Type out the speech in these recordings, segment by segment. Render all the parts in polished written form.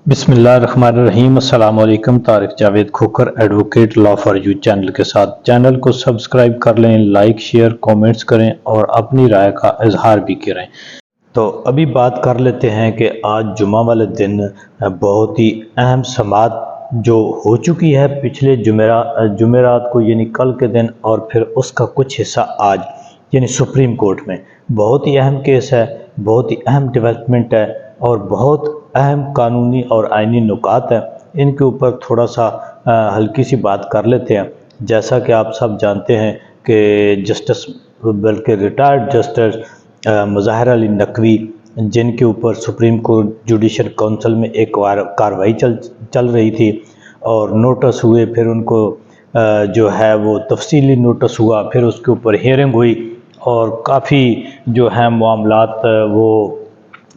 بسم اللہ الرحمن الرحیم۔ السلام علیکم۔ Tariq Javed Khokhar advocate law for you channel کے ساتھ چینل کو سبسکرائب کر لیں، لائک شیئر کومنٹس کریں اور اپنی رائے کا اظہار بھی کریں۔ تو ابھی بات کر لیتے ہیں کہ آج جمعہ والے دن بہت ہی اہم سماعت جو ہو چکی ہے پچھلے جمعرات کو، یعنی کل کے دن، اور پھر اس کا کچھ حصہ آج یعنی سپریم کورٹ میں بہت ہی اہم کیس ہے، بہت ہی اہم ڈیولپمنٹ ہے اور بہت اہم قانونی اور آئینی نکات ہیں۔ ان کے اوپر تھوڑا سا ہلکی سی بات کر لیتے ہیں۔ جیسا کہ آپ سب جانتے ہیں کہ جسٹس بلکہ ریٹائرڈ جسٹس مظاہر علی نقوی، جن کے اوپر سپریم کورٹ جوڈیشل کونسل میں ایک کارروائی چل رہی تھی اور نوٹس ہوئے، پھر ان کو جو ہے وہ تفصیلی نوٹس ہوا، پھر اس کے اوپر ہیئرنگ ہوئی اور کافی جو ہیں معاملات وہ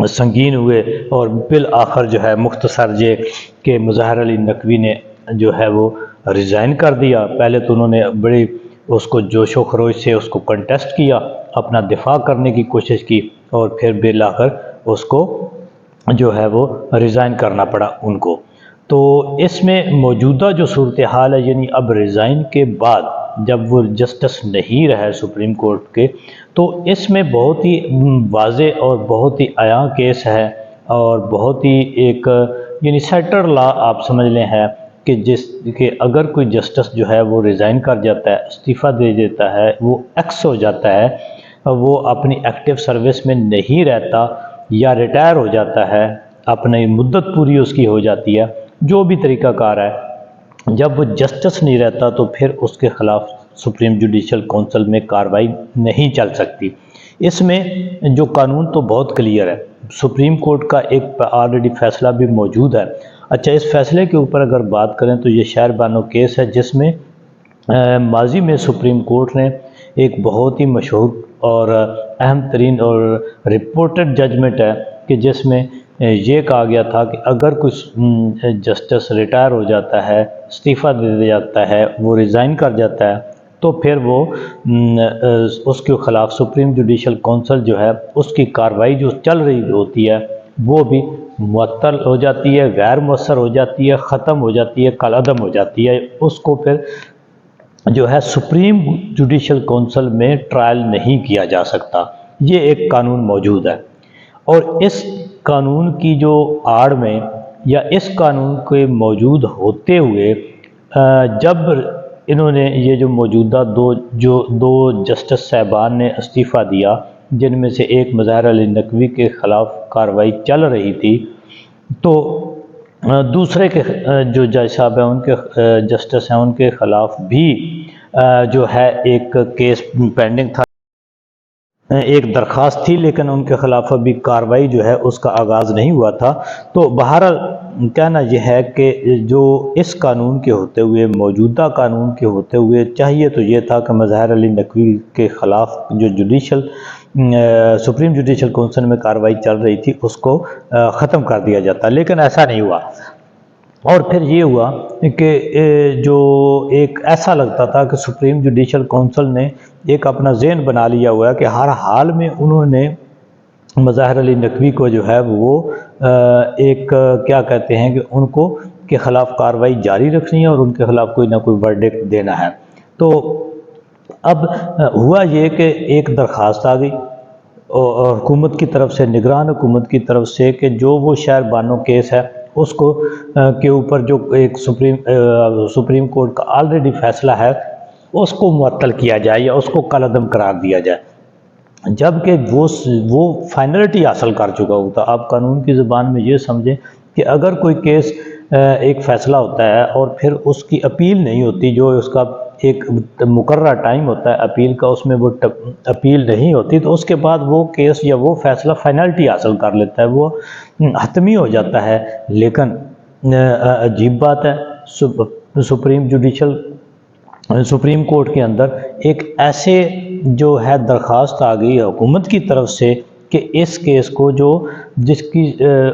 سنگین ہوئے، اور بالآخر جو ہے مختصر یہ کہ مظاہر علی نقوی نے جو ہے وہ ریزائن کر دیا۔ پہلے تو انہوں نے بڑی اس کو جوش و خروش سے اس کو کنٹیسٹ کیا، اپنا دفاع کرنے کی کوشش کی، اور پھر بالآخر اس کو جو ہے وہ ریزائن کرنا پڑا ان کو۔ تو اس میں موجودہ جو صورتحال ہے، یعنی اب ریزائن کے بعد جب وہ جسٹس نہیں رہے سپریم کورٹ کے، تو اس میں بہت ہی واضح اور بہت ہی عیاں کیس ہے اور بہت ہی ایک یعنی سیٹر لا آپ سمجھ لیں ہے کہ اگر کوئی جسٹس جو ہے وہ ریزائن کر جاتا ہے، استعفیٰ دے دیتا ہے، وہ ایکس ہو جاتا ہے، وہ اپنی ایکٹیو سروس میں نہیں رہتا یا ریٹائر ہو جاتا ہے، اپنی مدت پوری اس کی ہو جاتی ہے، جو بھی طریقہ کار ہے، جب وہ جسٹس نہیں رہتا تو پھر اس کے خلاف سپریم جوڈیشل کونسل میں کارروائی نہیں چل سکتی۔ اس میں جو قانون تو بہت کلیئر ہے، سپریم کورٹ کا ایک آلریڈی فیصلہ بھی موجود ہے۔ اچھا، اس فیصلے کے اوپر اگر بات کریں تو یہ شہر بانو کیس ہے، جس میں ماضی میں سپریم کورٹ نے ایک بہت ہی مشہور اور اہم ترین اور رپورٹڈ ججمنٹ ہے کہ جس میں یہ کہا گیا تھا کہ اگر کوئی جسٹس ریٹائر ہو جاتا ہے، استعفیٰ دے دیا جاتا ہے، وہ ریزائن کر جاتا ہے، تو پھر وہ اس کے خلاف سپریم جوڈیشل کونسل جو ہے اس کی کارروائی جو چل رہی ہوتی ہے وہ بھی معطل ہو جاتی ہے، غیر مؤثر ہو جاتی ہے، ختم ہو جاتی ہے، کالعدم ہو جاتی ہے۔ اس کو پھر جو ہے سپریم جوڈیشل کونسل میں ٹرائل نہیں کیا جا سکتا۔ یہ ایک قانون موجود ہے، اور اس قانون کی جو آڑ میں یا اس قانون کے موجود ہوتے ہوئے جب انہوں نے یہ جو موجودہ دو جسٹس صاحبان نے استعفیٰ دیا، جن میں سے ایک مظاہر علی نقوی کے خلاف کارروائی چل رہی تھی، تو دوسرے کے جو جج صاحب ہیں، ان کے جسٹس ہیں، ان کے خلاف بھی جو ہے ایک کیس پینڈنگ تھا، ایک درخواست تھی، لیکن ان کے خلاف ابھی کارروائی جو ہے اس کا آغاز نہیں ہوا تھا۔ تو بہرحال کہنا یہ ہے کہ جو اس قانون کے ہوتے ہوئے، موجودہ قانون کے ہوتے ہوئے، چاہیے تو یہ تھا کہ مظاہر علی نقوی کے خلاف جو سپریم جوڈیشل کونسل میں کارروائی چل رہی تھی اس کو ختم کر دیا جاتا، لیکن ایسا نہیں ہوا۔ اور پھر یہ ہوا کہ جو ایک ایسا لگتا تھا کہ سپریم جوڈیشل کونسل نے ایک اپنا ذہن بنا لیا ہوا ہے کہ ہر حال میں انہوں نے مظاہر علی نقوی کو جو ہے وہ ایک کیا کہتے ہیں کہ ان کو کے خلاف کارروائی جاری رکھنی ہے اور ان کے خلاف کوئی نہ کوئی ورڈکٹ دینا ہے۔ تو اب ہوا یہ کہ ایک درخواست آ گئی اور حکومت کی طرف سے، نگران حکومت کی طرف سے، کہ جو وہ شہر بانو کیس ہے اس کو کے اوپر جو ایک سپریم کورٹ کا آلریڈی فیصلہ ہے اس کو معطل کیا جائے یا اس کو کالعدم قرار دیا جائے، جبکہ وہ فائنلٹی حاصل کر چکا ہوتا۔ آپ قانون کی زبان میں یہ سمجھیں کہ اگر کوئی کیس ایک فیصلہ ہوتا ہے اور پھر اس کی اپیل نہیں ہوتی، جو اس کا ایک مقررہ ٹائم ہوتا ہے اپیل کا، اس میں وہ اپیل نہیں ہوتی، تو اس کے بعد وہ کیس یا وہ فیصلہ فائنلٹی حاصل کر لیتا ہے، وہ حتمی ہو جاتا ہے۔ لیکن عجیب بات ہے، سپریم کورٹ کے اندر ایک ایسے جو ہے درخواست آ گئی حکومت کی طرف سے کہ اس کیس کو جس کی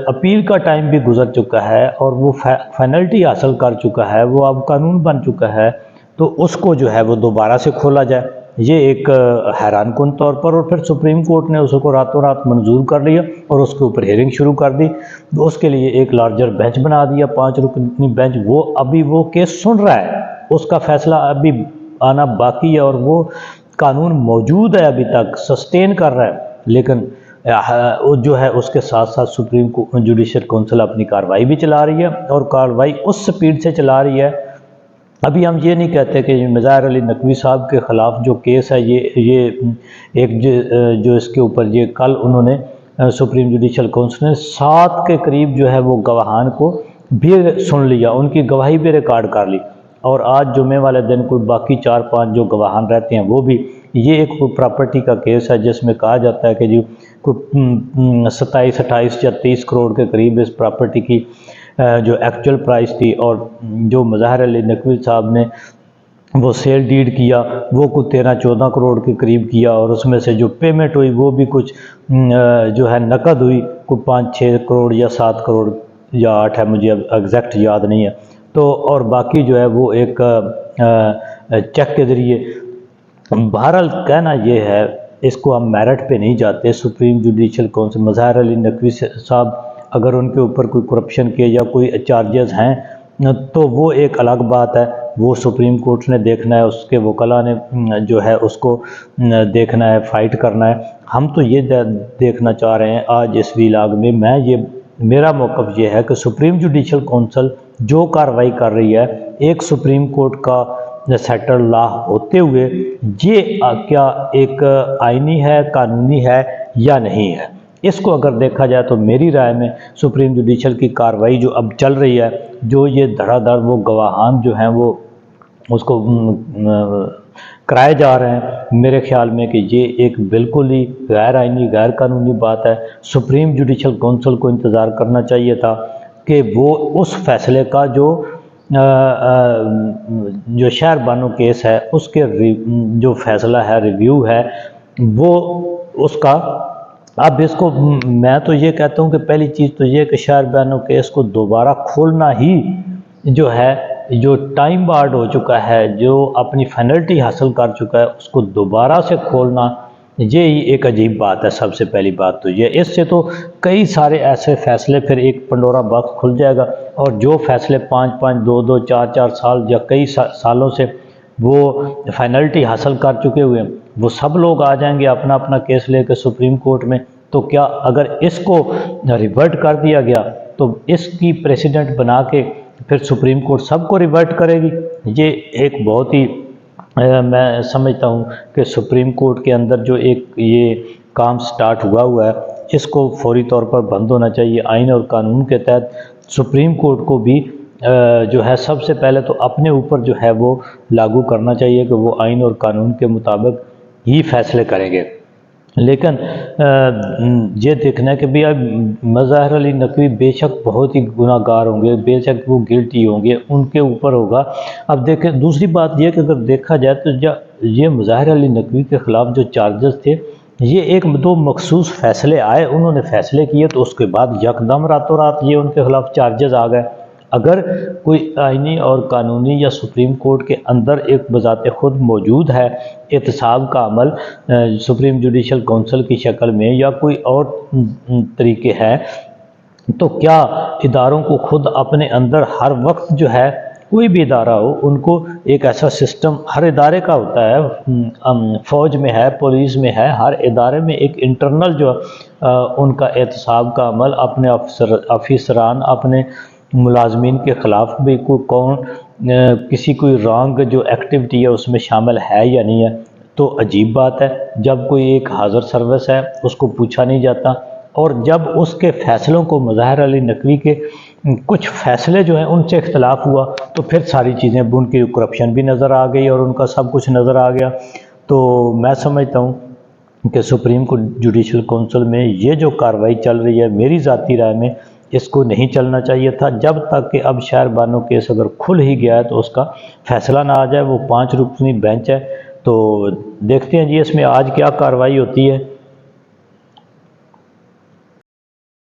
اپیل کا ٹائم بھی گزر چکا ہے اور وہ فائنلٹی حاصل کر چکا ہے، وہ اب قانون بن چکا ہے، تو اس کو جو ہے وہ دوبارہ سے کھولا جائے۔ یہ ایک حیران کن طور پر، اور پھر سپریم کورٹ نے اس کو راتوں رات منظور کر لیا اور اس کے اوپر ہیئرنگ شروع کر دی. اس کے لیے ایک لارجر بینچ بنا دیا، 5 رکنی بینچ. وہ ابھی وہ کیس سن رہا ہے، اس کا فیصلہ ابھی آنا باقی ہے، اور وہ قانون موجود ہے، ابھی تک سسٹین کر رہا ہے. لیکن جو ہے اس کے ساتھ ساتھ سپریم جوڈیشل کونسل اپنی کارروائی بھی چلا رہی ہے، اور کارروائی اس سپیڈ سے چلا رہی ہے. ابھی ہم یہ نہیں کہتے کہ مظاہر علی نقوی صاحب کے خلاف جو کیس ہے یہ ایک جو اس کے اوپر یہ کل انہوں نے سپریم جوڈیشل کونسل نے 7 کے قریب جو ہے وہ گواہان کو بھی سن لیا، ان کی گواہی بھی ریکارڈ کر لی. اور آج جمعے والے دن کوئی باقی 4-5 جو گواہان رہتے ہیں وہ بھی. یہ ایک پراپرٹی کا کیس ہے جس میں کہا جاتا ہے کہ جو 27, 28 یا 30 کروڑ کے قریب اس پراپرٹی کی جو ایکچول پرائس تھی، اور جو مظاہر علی نقوی صاحب نے وہ سیل ڈیڈ کیا وہ کوئی 13-14 کروڑ کے قریب کیا، اور اس میں سے جو پیمنٹ ہوئی وہ بھی کچھ جو ہے نقد ہوئی، کوئی 5-6 کروڑ یا 7 کروڑ یا 8 ہے، مجھے اب ایگزیکٹ یاد نہیں ہے. تو اور باقی جو ہے وہ ایک چیک کے ذریعے. بہرحال کہنا یہ ہے، اس کو ہم میرٹ پہ نہیں جاتے. سپریم جوڈیشل کونسل مظاہر علی نقوی صاحب اگر ان کے اوپر کوئی کرپشن کے یا کوئی چارجز ہیں تو وہ ایک الگ بات ہے، وہ سپریم کورٹ نے دیکھنا ہے، اس کے وکلاء نے جو ہے اس کو دیکھنا ہے، فائٹ کرنا ہے. ہم تو یہ دیکھنا چاہ رہے ہیں آج اس ویلاگ میں. میرا موقف یہ ہے کہ سپریم جوڈیشل کونسل جو کارروائی کر رہی ہے ایک سپریم کورٹ کا سیٹل لا ہوتے ہوئے، یہ کیا ایک آئینی ہے، قانونی ہے یا نہیں ہے. اس کو اگر دیکھا جائے تو میری رائے میں سپریم جوڈیشل کی کارروائی جو اب چل رہی ہے، جو یہ دھڑا دھڑ وہ گواہان جو ہیں وہ اس کو کرائے جا رہے ہیں، میرے خیال میں کہ یہ ایک بالکل ہی غیر آئینی، غیر قانونی بات ہے. سپریم جوڈیشل کونسل کو انتظار کرنا چاہیے تھا کہ وہ اس فیصلے کا جو شہر بانو کیس ہے اس کے جو فیصلہ ہے، ریویو ہے، وہ اس کا اب اس کو میں تو یہ کہتا ہوں کہ پہلی چیز تو یہ کہ شہر بانو کیس کو دوبارہ کھولنا ہی جو ہے، جو ٹائم بارڈ ہو چکا ہے، جو اپنی فینلٹی حاصل کر چکا ہے، اس کو دوبارہ سے کھولنا یہ ایک عجیب بات ہے. سب سے پہلی بات تو یہ، اس سے تو کئی سارے ایسے فیصلے پھر ایک پنڈورا باکس کھل جائے گا، اور جو فیصلے 5-5, 2-2, 4-4 سال یا کئی سالوں سے وہ فائنلٹی حاصل کر چکے ہوئے ہیں، وہ سب لوگ آ جائیں گے اپنا اپنا کیس لے کے سپریم کورٹ میں. تو کیا اگر اس کو ریورٹ کر دیا گیا تو اس کی پریسیڈنٹ بنا کے پھر سپریم کورٹ سب کو ریورٹ کرے گی؟ یہ ایک بہت ہی میں سمجھتا ہوں کہ سپریم کورٹ کے اندر جو ایک یہ کام سٹارٹ ہوا ہے، اس کو فوری طور پر بند ہونا چاہیے. آئین اور قانون کے تحت سپریم کورٹ کو بھی جو ہے سب سے پہلے تو اپنے اوپر جو ہے وہ لاگو کرنا چاہیے کہ وہ آئین اور قانون کے مطابق ہی فیصلے کریں گے. لیکن یہ دیکھنا ہے کہ بھی مظاہر علی نقوی بے شک بہت ہی گناہ گار ہوں گے، بے شک وہ گلٹی ہوں گے، ان کے اوپر ہوگا. اب دیکھیں دوسری بات یہ کہ اگر دیکھا جائے تو یہ مظاہر علی نقوی کے خلاف جو چارجز تھے، یہ 1-2 مخصوص فیصلے آئے، انہوں نے فیصلے کیے تو اس کے بعد یکدم راتوں رات یہ ان کے خلاف چارجز آ گئے. اگر کوئی آئینی اور قانونی یا سپریم کورٹ کے اندر ایک بذات خود موجود ہے احتساب کا عمل سپریم جوڈیشل کونسل کی شکل میں یا کوئی اور طریقے ہے، تو کیا اداروں کو خود اپنے اندر ہر وقت جو ہے، کوئی بھی ادارہ ہو، ان کو ایک ایسا سسٹم ہر ادارے کا ہوتا ہے، فوج میں ہے، پولیس میں ہے، ہر ادارے میں ایک انٹرنل جو ان کا احتساب کا عمل، اپنے افسران، اپنے ملازمین کے خلاف بھی کسی کوئی رانگ جو ایکٹیویٹی ہے اس میں شامل ہے یا نہیں ہے. تو عجیب بات ہے جب کوئی ایک حاضر سروس ہے اس کو پوچھا نہیں جاتا، اور جب اس کے فیصلوں کو مظاہر علی نقوی کے کچھ فیصلے جو ہیں ان سے اختلاف ہوا تو پھر ساری چیزیں ان کی کرپشن بھی نظر آ گئی اور ان کا سب کچھ نظر آ گیا. تو میں سمجھتا ہوں کہ سپریم جوڈیشل کونسل میں یہ جو کارروائی چل رہی ہے، میری ذاتی رائے میں اس کو نہیں چلنا چاہیے تھا جب تک کہ اب شہر بانو کیس اگر کھل ہی گیا ہے تو اس کا فیصلہ نہ آ جائے. وہ 5 رکنی بینچ ہے، تو دیکھتے ہیں جی اس میں آج کیا کارروائی ہوتی ہے.